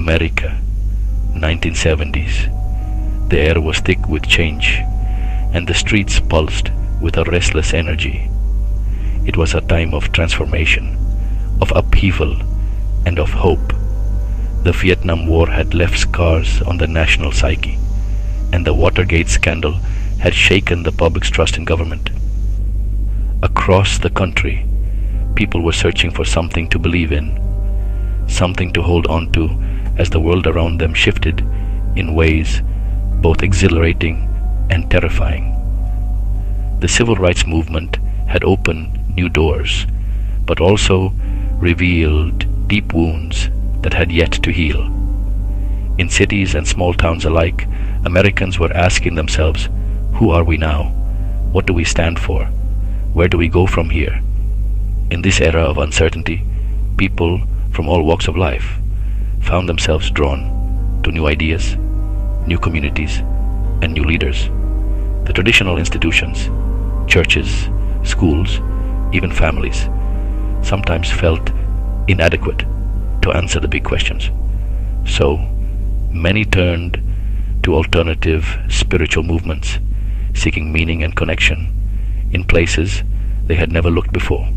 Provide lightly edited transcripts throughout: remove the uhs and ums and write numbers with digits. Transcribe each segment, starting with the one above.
America, 1970s. The air was thick with change, and the streets pulsed with a restless energy. It was a time of transformation, of upheaval, and of hope. The Vietnam War had left scars on the national psyche, and the Watergate scandal had shaken the public's trust in government. Across the country, people were searching for something to believe in, something to hold on to as the world around them shifted in ways both exhilarating and terrifying. The civil rights movement had opened new doors, but also revealed deep wounds that had yet to heal. In cities and small towns alike, Americans were asking themselves, who are we now? What do we stand for? Where do we go from here? In this era of uncertainty, people from all walks of life found themselves drawn to new ideas, new communities, and new leaders. The traditional institutions, churches, schools, even families, sometimes felt inadequate to answer the big questions. So many turned to alternative spiritual movements, seeking meaning and connection in places they had never looked before.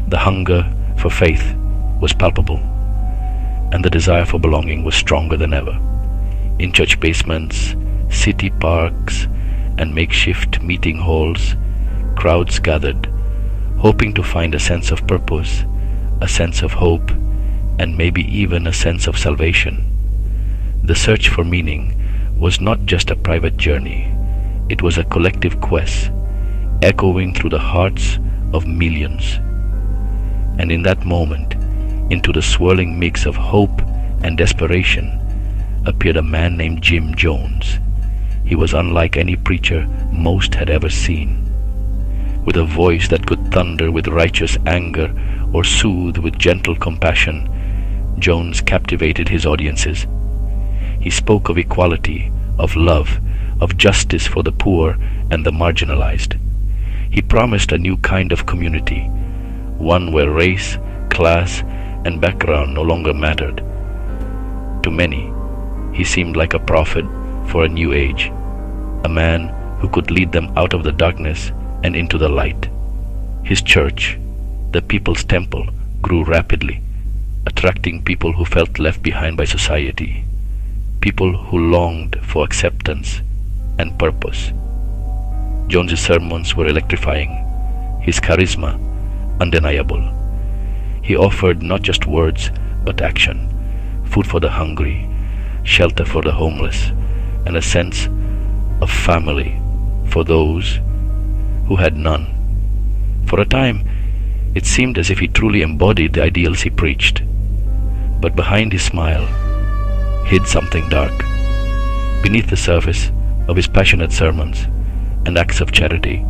The hunger for faith was palpable, and the desire for belonging was stronger than ever. In church basements, city parks, and makeshift meeting halls, crowds gathered, hoping to find a sense of purpose, a sense of hope, and maybe even a sense of salvation. The search for meaning was not just a private journey, it was a collective quest, echoing through the hearts of millions. And in that moment, into the swirling mix of hope and desperation, appeared a man named Jim Jones. He was unlike any preacher most had ever seen. With a voice that could thunder with righteous anger or soothe with gentle compassion, Jones captivated his audiences. He spoke of equality, of love, of justice for the poor and the marginalized. He promised a new kind of community, one where race, class, and background no longer mattered. To many, he seemed like a prophet for a new age, a man who could lead them out of the darkness and into the light. His church, the People's Temple, grew rapidly, attracting people who felt left behind by society, people who longed for acceptance and purpose. Jones's sermons were electrifying, his charisma undeniable. He offered not just words but action, food for the hungry, shelter for the homeless, and a sense of family for those who had none. For a time, it seemed as if he truly embodied the ideals he preached. But behind his smile hid something dark. Beneath the surface of his passionate sermons and acts of charity,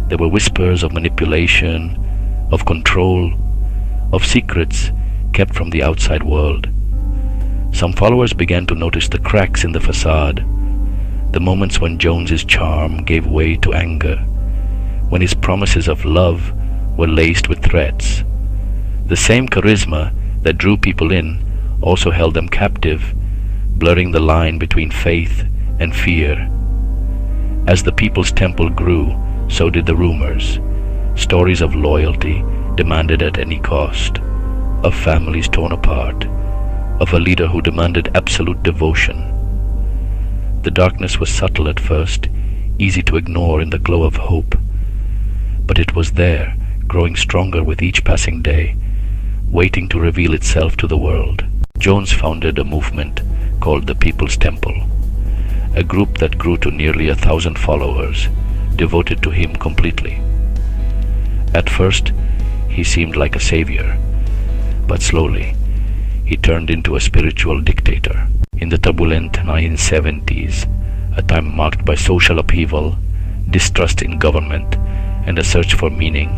there were whispers of manipulation, of control, of secrets kept from the outside world. Some followers began to notice the cracks in the facade, the moments when Jones's charm gave way to anger, when his promises of love were laced with threats. The same charisma that drew people in also held them captive, blurring the line between faith and fear. As the People's Temple grew, so did the rumors, stories of loyalty demanded at any cost, of families torn apart, of a leader who demanded absolute devotion. The darkness was subtle at first, easy to ignore in the glow of hope, but it was there, growing stronger with each passing day, waiting to reveal itself to the world. Jones founded a movement called the People's Temple, a group that grew to nearly 1,000 followers, devoted to him completely. At first, he seemed like a savior, but slowly, he turned into a spiritual dictator. In the turbulent 1970s, a time marked by social upheaval, distrust in government, and a search for meaning,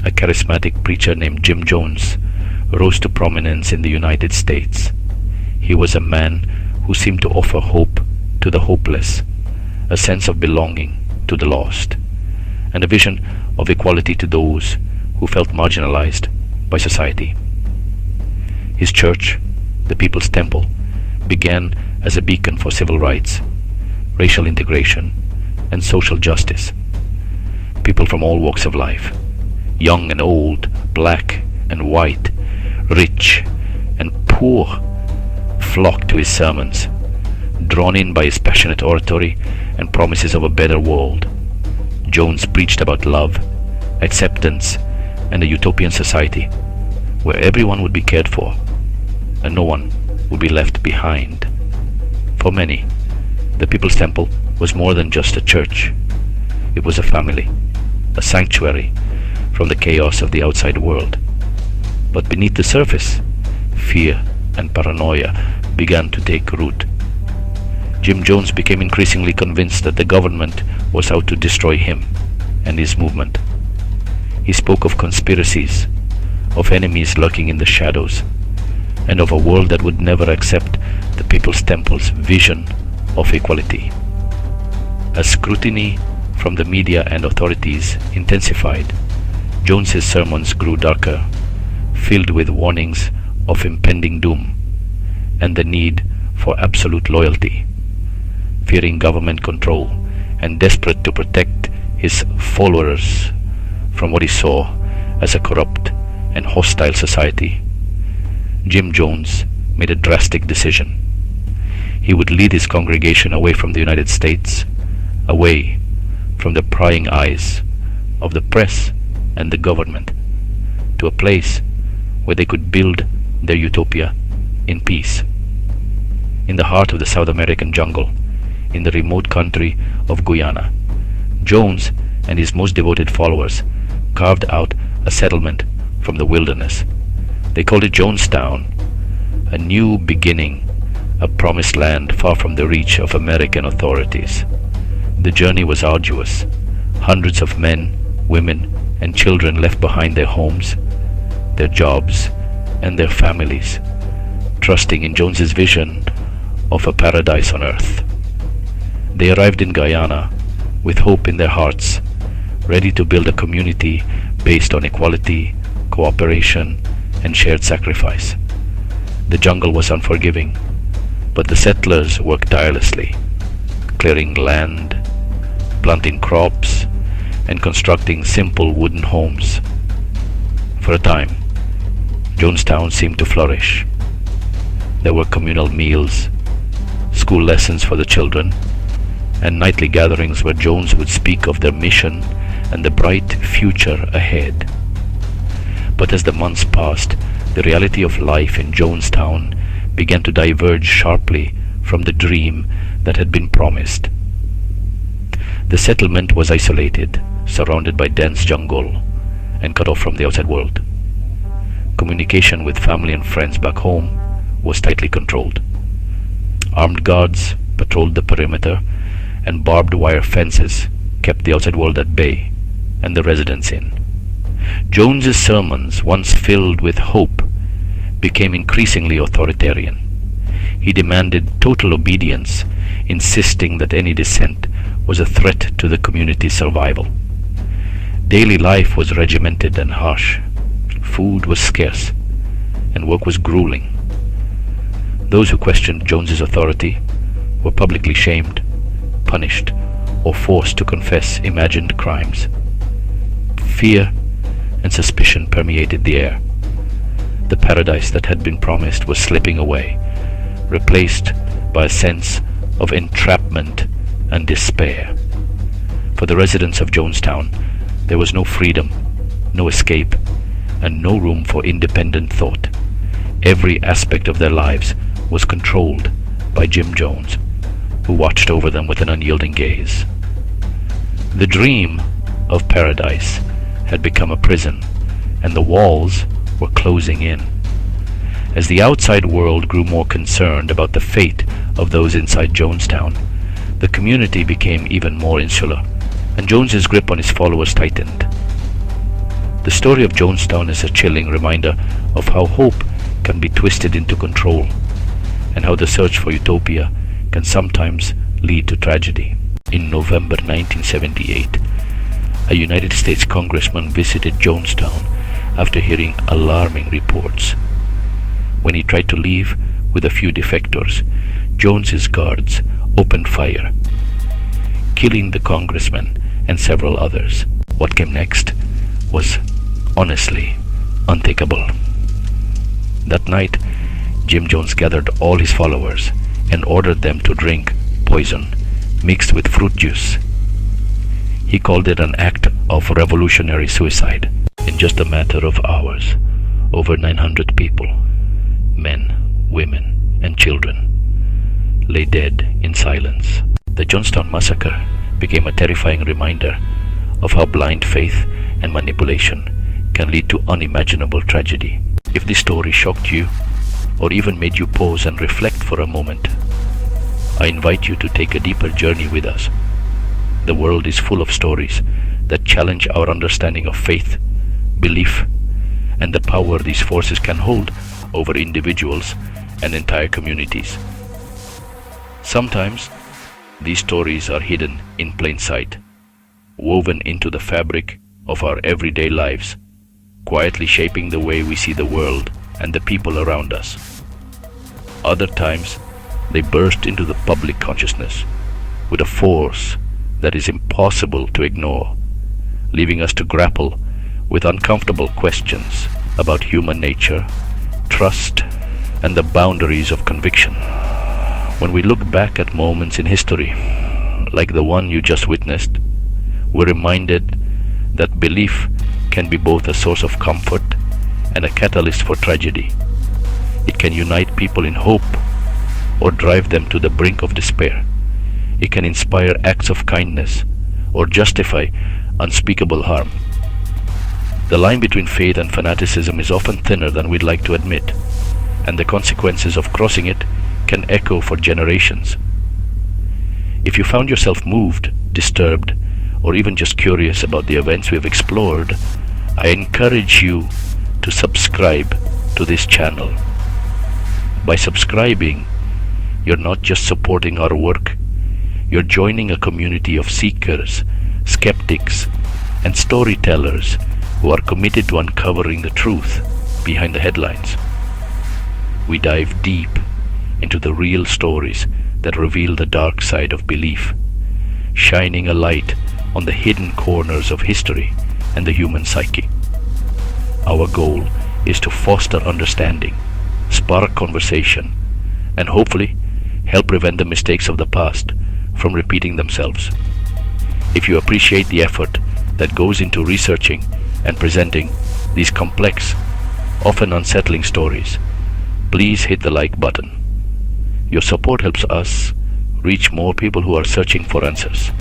a charismatic preacher named Jim Jones rose to prominence in the United States. He was a man who seemed to offer hope to the hopeless, a sense of belonging to the lost, and a vision of equality to those who felt marginalized by society. His church, the People's Temple, began as a beacon for civil rights, racial integration, and social justice. People from all walks of life, young and old, black and white, rich and poor, flocked to his sermons, drawn in by his passionate oratory and promises of a better world. Jones preached about love, acceptance, and a utopian society where everyone would be cared for and no one would be left behind. For many, the People's Temple was more than just a church. It was a family, a sanctuary from the chaos of the outside world. But beneath the surface, fear and paranoia began to take root. Jim Jones became increasingly convinced that the government was out to destroy him and his movement. He spoke of conspiracies, of enemies lurking in the shadows, and of a world that would never accept the People's Temple's vision of equality. As scrutiny from the media and authorities intensified, Jones's sermons grew darker, filled with warnings of impending doom and the need for absolute loyalty. Fearing government control and desperate to protect his followers from what he saw as a corrupt and hostile society, Jim Jones made a drastic decision. He would lead his congregation away from the United States, away from the prying eyes of the press and the government, to a place where they could build their utopia in peace. In the heart of the South American jungle, in the remote country of Guyana, Jones and his most devoted followers carved out a settlement from the wilderness. They called it Jonestown, a new beginning, a promised land far from the reach of American authorities. The journey was arduous. Hundreds of men, women, and children left behind their homes, their jobs, and their families, trusting in Jones's vision of a paradise on earth. They arrived in Guyana with hope in their hearts, ready to build a community based on equality, cooperation, and shared sacrifice. The jungle was unforgiving, but the settlers worked tirelessly, clearing land, planting crops, and constructing simple wooden homes. For a time, Jonestown seemed to flourish. There were communal meals, school lessons for the children, and nightly gatherings where Jones would speak of their mission and the bright future ahead. But as the months passed, the reality of life in Jonestown began to diverge sharply from the dream that had been promised. The settlement was isolated, surrounded by dense jungle, and cut off from the outside world. Communication with family and friends back home was tightly controlled. Armed guards patrolled the perimeter, and barbed wire fences kept the outside world at bay and the residents in. Jones's sermons, once filled with hope, became increasingly authoritarian. He demanded total obedience, insisting that any dissent was a threat to the community's survival. Daily life was regimented and harsh. Food was scarce, and work was grueling. Those who questioned Jones's authority were publicly shamed, punished, or forced to confess imagined crimes. Fear and suspicion permeated the air. The paradise that had been promised was slipping away, replaced by a sense of entrapment and despair. For the residents of Jonestown, there was no freedom, no escape, and no room for independent thought. Every aspect of their lives was controlled by Jim Jones, who watched over them with an unyielding gaze. The dream of paradise had become a prison, and the walls were closing in. As the outside world grew more concerned about the fate of those inside Jonestown, the community became even more insular, and Jones's grip on his followers tightened. The story of Jonestown is a chilling reminder of how hope can be twisted into control, and how the search for utopia can sometimes lead to tragedy. In November 1978, a United States Congressman visited Jonestown after hearing alarming reports. When he tried to leave, with a few defectors, Jones's guards opened fire, killing the congressman and several others. What came next was honestly unthinkable. That night, Jim Jones gathered all his followers and ordered them to drink poison mixed with fruit juice. He called it an act of revolutionary suicide. In just a matter of hours, over 900 people, men, women, and children, lay dead in silence. The Jonestown Massacre became a terrifying reminder of how blind faith and manipulation can lead to unimaginable tragedy. If this story shocked you, or even made you pause and reflect for a moment, I invite you to take a deeper journey with us. The world is full of stories that challenge our understanding of faith, belief, and the power these forces can hold over individuals and entire communities. Sometimes, these stories are hidden in plain sight, woven into the fabric of our everyday lives, quietly shaping the way we see the world and the people around us. Other times, they burst into the public consciousness with a force that is impossible to ignore, leaving us to grapple with uncomfortable questions about human nature, trust, and the boundaries of conviction. When we look back at moments in history, like the one you just witnessed, we're reminded that belief can be both a source of comfort and a catalyst for tragedy. It can unite people in hope or drive them to the brink of despair. It can inspire acts of kindness or justify unspeakable harm. The line between faith and fanaticism is often thinner than we'd like to admit, and the consequences of crossing it can echo for generations. If you found yourself moved, disturbed, or even just curious about the events we've explored, I encourage you to subscribe to this channel. By subscribing, you're not just supporting our work, you're joining a community of seekers, skeptics, and storytellers who are committed to uncovering the truth behind the headlines. We dive deep into the real stories that reveal the dark side of belief, shining a light on the hidden corners of history and the human psyche. Our goal is to foster understanding, spark conversation, and hopefully help prevent the mistakes of the past from repeating themselves. If you appreciate the effort that goes into researching and presenting these complex, often unsettling stories, please hit the like button. Your support helps us reach more people who are searching for answers,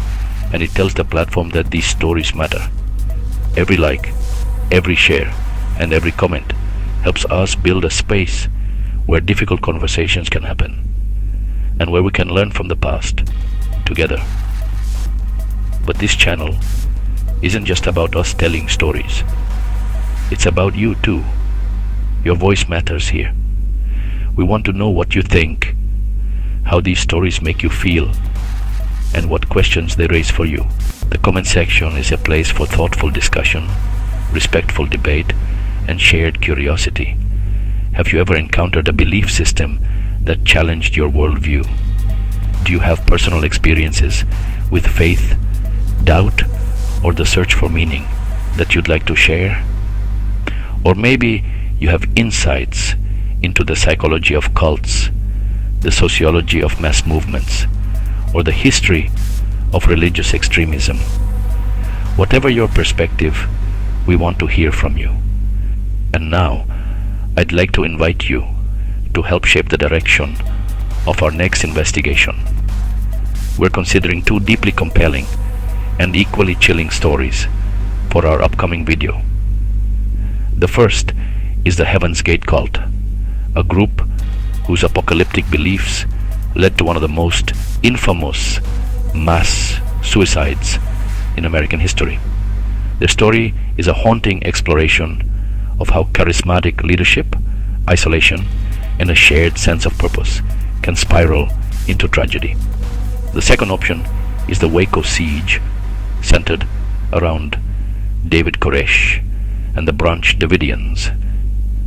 and it tells the platform that these stories matter. Every like, every share, and every comment helps us build a space where difficult conversations can happen, and where we can learn from the past together. But this channel isn't just about us telling stories. It's about you too. Your voice matters here. We want to know what you think, how these stories make you feel, and what questions they raise for you. The comment section is a place for thoughtful discussion, respectful debate, and shared curiosity. Have you ever encountered a belief system that challenged your worldview? Do you have personal experiences with faith, doubt, or the search for meaning that you'd like to share? Or maybe you have insights into the psychology of cults, the sociology of mass movements, or the history of religious extremism. Whatever your perspective, we want to hear from you. And now, I'd like to invite you to help shape the direction of our next investigation. We're considering two deeply compelling and equally chilling stories for our upcoming video. The first is the Heaven's Gate cult, a group whose apocalyptic beliefs led to one of the most infamous mass suicides in American history. Their story is a haunting exploration of how charismatic leadership, isolation, and a shared sense of purpose can spiral into tragedy. The second option is the Waco siege, centered around David Koresh and the Branch Davidians.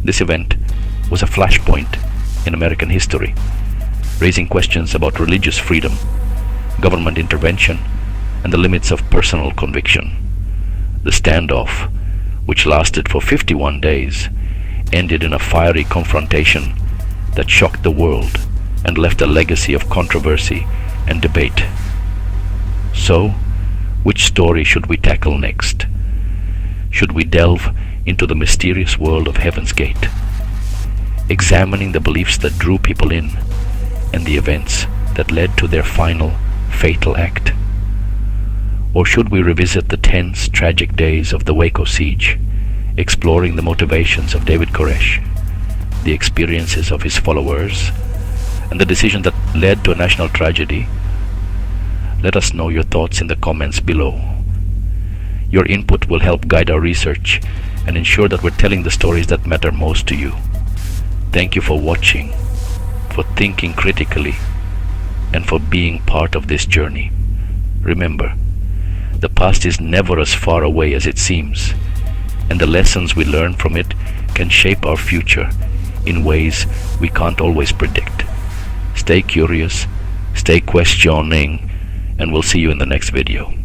This event was a flashpoint in American history, raising questions about religious freedom, government intervention, and the limits of personal conviction. The standoff, which lasted for 51 days, ended in a fiery confrontation that shocked the world and left a legacy of controversy and debate. So, which story should we tackle next? Should we delve into the mysterious world of Heaven's Gate, examining the beliefs that drew people in and the events that led to their final fatal act? Or should we revisit the tense, tragic days of the Waco siege, exploring the motivations of David Koresh, the experiences of his followers, and the decision that led to a national tragedy? Let us know your thoughts in the comments below. Your input will help guide our research and ensure that we're telling the stories that matter most to you. Thank you for watching, for thinking critically, and for being part of this journey. Remember, the past is never as far away as it seems, and the lessons we learn from it can shape our future in ways we can't always predict. Stay curious, stay questioning, and we'll see you in the next video.